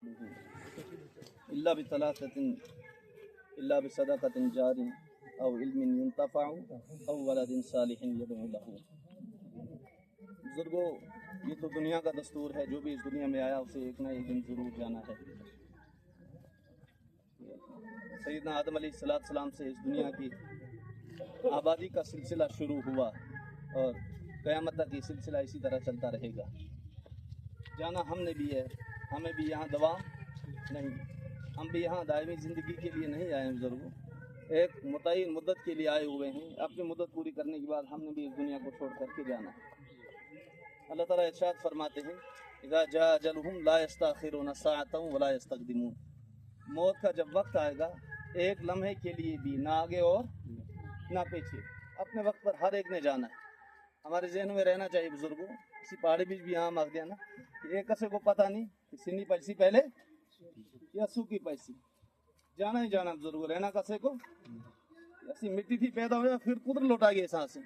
इल्ला बितलाक़तिन इल्ला बिसदक़तिन जारिन औ इल्मिन युंतफ़अु औ वलदिन सालिहिन यदअु लहू। बुजुर्गों, ये तो दुनिया का दस्तूर है, जो भी इस दुनिया में आया उसे एक ना एक दिन ज़रूर जाना है। सैयदना आदम अलैहिस्सलाम से इस दुनिया की आबादी का सिलसिला शुरू हुआ और क़यामत तक ये सिलसिला इसी तरह चलता रहेगा। जाना हमने भी है, हमें भी यहाँ दवाम नहीं, हम भी यहाँ दायमी ज़िंदगी के लिए नहीं आए हैं बुजुर्गों, एक मुतय्यन मुद्दत के लिए आए हुए हैं। अपनी मुद्दत पूरी करने के बाद हमने भी इस दुनिया को छोड़ करके जाना है। अल्लाह ताला इरशाद फरमाते हैं, इज़ा जाअ अजलुहुम ला यस्तअखिरूना साअतन व ला यस्तक़दिमून। मौत का जब वक्त आएगा, एक लम्हे के लिए भी ना आगे और ना पीछे, अपने वक्त पर हर एक ने जाना है। हमारे जहन में रहना चाहिए बुजुर्गों, इसी पहाड़ी बीच भी यहाँ मांग दिया ना कि एक कसे को पता नहीं कि सिन्नी पैसी पहले या सूखी पैसी, जाना ही जाना बुजुर्गों, रहना कसे को। ऐसी मिट्टी थी पैदा हो फिर कुदर लौटा गई सांसें,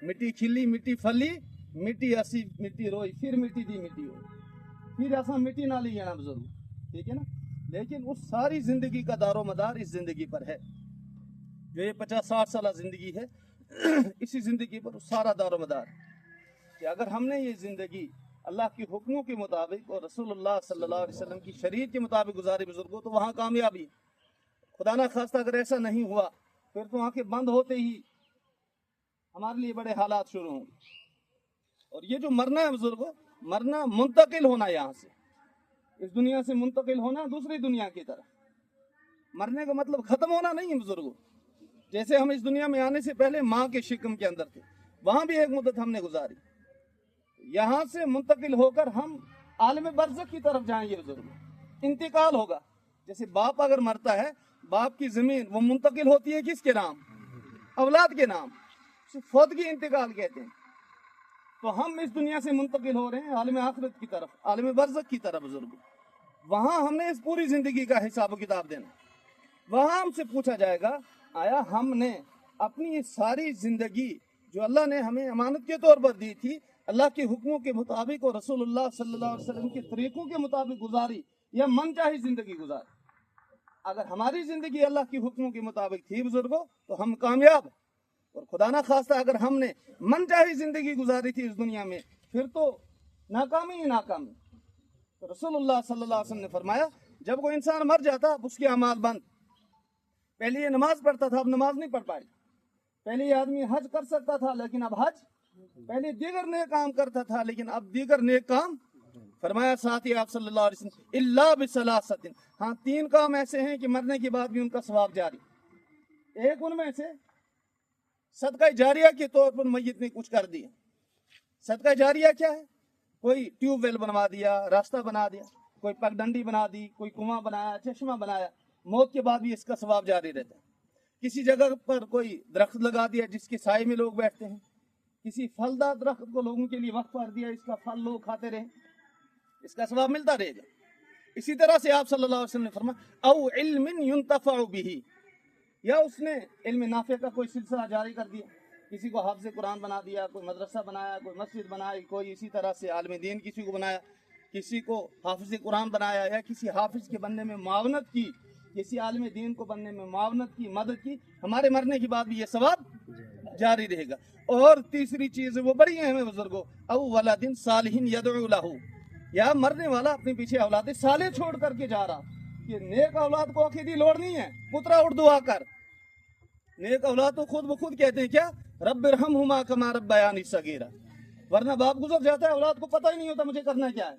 मिट्टी खिली मिट्टी फली मिट्टी हसी मिट्टी रोई, फिर मिट्टी दी मिट्टी हो, फिर ऐसा मिट्टी ना ली जाना बुजुर्ग, ठीक है ना। लेकिन उस सारी जिंदगी का दारो मदार इस जिंदगी पर है, जो ये 50-60 साल जिंदगी है इसी जिंदगी पर सारा दारो मदार कि अगर हमने ये जिंदगी अल्लाह के हुक्मों के मुताबिक और रसूलुल्लाह सल्लल्लाहु अलैहि वसल्लम की शरीयत के मुताबिक गुजारे बुजुर्गों, तो वहाँ कामयाबी। खुदा ना खास्ता अगर ऐसा नहीं हुआ फिर तो आंखें बंद होते ही हमारे लिए बड़े हालात शुरू होंगे। और ये जो मरना है बुजुर्गों, मरना मुंतकिल होना, यहाँ से इस दुनिया से मुंतकिल होना दूसरी दुनिया की तरफ। मरने का मतलब खत्म होना नहीं है बुजुर्गों। जैसे हम इस दुनिया में आने से पहले माँ के शिकम के अंदर थे, वहां भी एक मुद्दत हमने गुजारी, यहाँ से मुंतकिल होकर हम आलम बरज़ख की तरफ जाएंगे बुजुर्गों। इंतकाल होगा, जैसे बाप अगर मरता है, बाप की जमीन वो मुंतकिल होती है किसके नाम? औलाद के नाम, फौत की इंतकाल कहते हैं। तो हम इस दुनिया से मुंतकिल हो रहे हैं आलम आखिरत की तरफ, आलम बरज़ख की तरफ बुजुर्गों। वहां हमने इस पूरी जिंदगी का हिसाब किताब देना। वहां हमसे पूछा जाएगा, आया हमने अपनी ये सारी जिंदगी जो अल्लाह ने हमें अमानत के तौर पर दी थी, अल्लाह के हुक्मों के मुताबिक और रसूलुल्लाह सल्लल्लाहु अलैहि वसल्लम के तरीकों के मुताबिक गुजारी या मनचाही जिंदगी गुजारी? अगर हमारी जिंदगी अल्लाह के हुक्मों के मुताबिक थी बुजुर्गों, तो हम कामयाब। और खुदा ना खास्ता अगर हमने मनचाही जिंदगी गुजारी थी इस दुनिया में, फिर तो नाकामी ही नाकामी। तो रसूलुल्लाह सल्लल्लाहु अलैहि वसल्लम ने फरमाया, जब कोई इंसान मर जाता उसके अमाल बंद। पहले ये नमाज पढ़ता था, अब नमाज नहीं पढ़ पाएगा। पहले ये आदमी हज कर सकता था, लेकिन अब हज, पहले दीगर नेक काम करता था, लेकिन अब दीगर नेक काम। फरमाया साथ ही आप सल्लल्लाहु अलैहि वसल्लम, इल्ला बिसलासतिन, हाँ 3 काम ऐसे हैं कि मरने के बाद भी उनका सवाब जारी। एक उनमें से सदका जारिया के तौर पर मैयत ने कुछ कर दिया। सदका जारिया क्या है? कोई ट्यूबवेल बनवा दिया, रास्ता बना दिया, कोई पगडंडी बना दी, कोई कुआं बनाया, चश्मा बनाया, मौत के बाद भी इसका सवाब जारी रहता है। किसी जगह पर कोई दरख्त लगा दिया जिसके साए में लोग बैठते हैं, किसी फलदार दरख्त को लोगों के लिए वक्फ कर दिया, इसका फल लोग खाते रहे, इसका सवाब मिलता रहेगा। इसी तरह से आप सल्लल्लाहु अलैहि वसल्लम ने फरमाया, औ इल्मिन युंतफ़अु बिही, या उसने इल्म नाफे का कोई सिलसिला जारी कर दिया, किसी को हाफिज़ कुरान बना दिया, कोई मदरसा बनाया, कोई मस्जिद बनाई, कोई इसी तरह से आलिम दीन किसी को बनाया, किसी को हाफिज़ कुरान बनाया, या किसी हाफिज़ के बनने में मावनत की, किसी आलिम दीन को बनने में मावनत की, मदद की, हमारे मरने के बाद भी ये सवाब जारी रहेगा। और तीसरी चीज़ वो बड़ी अहम है बुजुर्गों, औ वलदिन सालिहिन यदअु लहू, या मरने वाला अपने पीछे औलाद साले छोड़ करके जा रहा, कि नेक औलाद को अकीदी लोड़ नहीं है, पुत्रा उठ दुआ कर। नेक औलाद तो खुद ब खुद कहते हैं क्या, रब्बिरहमहुमा कमा रब्बयानी सगीरा, वरना बाप गुजर जाता है, औलाद को पता ही नहीं होता मुझे करना क्या है।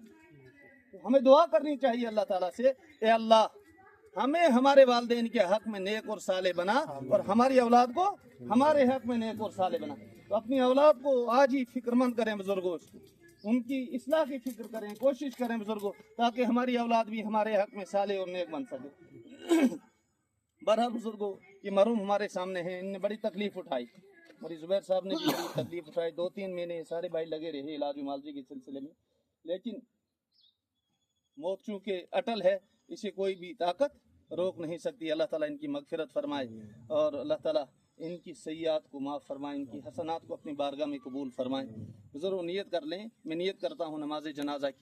तो हमें दुआ करनी चाहिए अल्लाह ताला से, ए अल्लाह हमें हमारे वालिदैन के हक में नेक और साले बना, और हमारी औलाद को हमारे हक में नेक और साले बना। तो अपनी औलाद को आज ही फिक्रमंद करें बुजुर्गों, उनकी इस्लाह की फिक्र करें, कोशिश करें बुजुर्गों, ताकि हमारी औलाद भी हमारे हक में साले और नेक बन सके। बहरहाल बुजुर्गों, ये मरहूम हमारे सामने हैं, इनने बड़ी तकलीफ उठाई, और जुबैर साहब ने भी बड़ी तकलीफ उठाई। 2-3 महीने सारे भाई लगे रहे इलाज मुआलजे के सिलसिले में, लेकिन मौत चूँकि अटल है, इसे कोई भी ताकत रोक नहीं सकती। अल्लाह ताला इनकी मगफिरत फरमाए, और अल्लाह ताला इनकी सय्यात को माफ़ फरमाए, इनकी हसनात को अपनी बारगाह में कबूल फरमाए। बुजुर्ग नियत कर लें, मैं नियत करता हूँ नमाज जनाजा की।